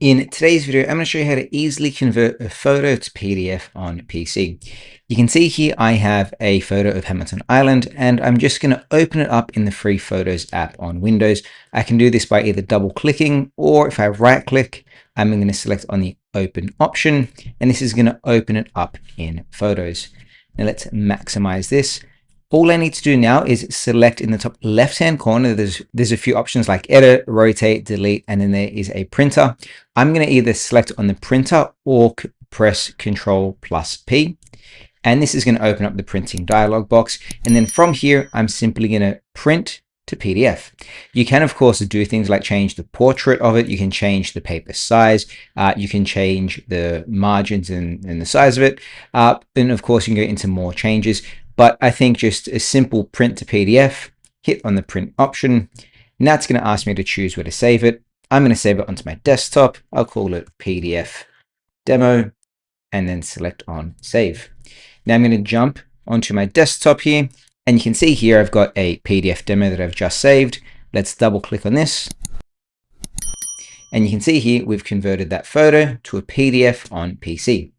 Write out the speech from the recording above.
In today's video, I'm going to show you how to easily convert a photo to PDF on PC. You can see here I have a photo of Hamilton Island, and I'm just going to open it up in the Free Photos app on Windows. I can do this by either double clicking, or if I right click, I'm going to select on the open option, and this is going to open it up in Photos. Now let's maximize this. All I need to do now is select in the top left-hand corner. There's a few options like edit, rotate, delete, and then there is a printer. I'm going to either select on the printer or press Ctrl+P. And this is going to open up the printing dialog box. And then from here, I'm simply going to print to PDF. You can, of course, do things like change the portrait of it. You can change the paper size. You can change the margins and the size of it. And of course, you can go into more changes. But I think just a simple print to PDF, hit on the print option. Now it's going to ask me to choose where to save it. I'm going to save it onto my desktop. I'll call it PDF demo and then select on save. Now I'm going to jump onto my desktop here, and you can see here I've got a PDF demo that I've just saved. Let's double click on this. And you can see here we've converted that photo to a PDF on PC.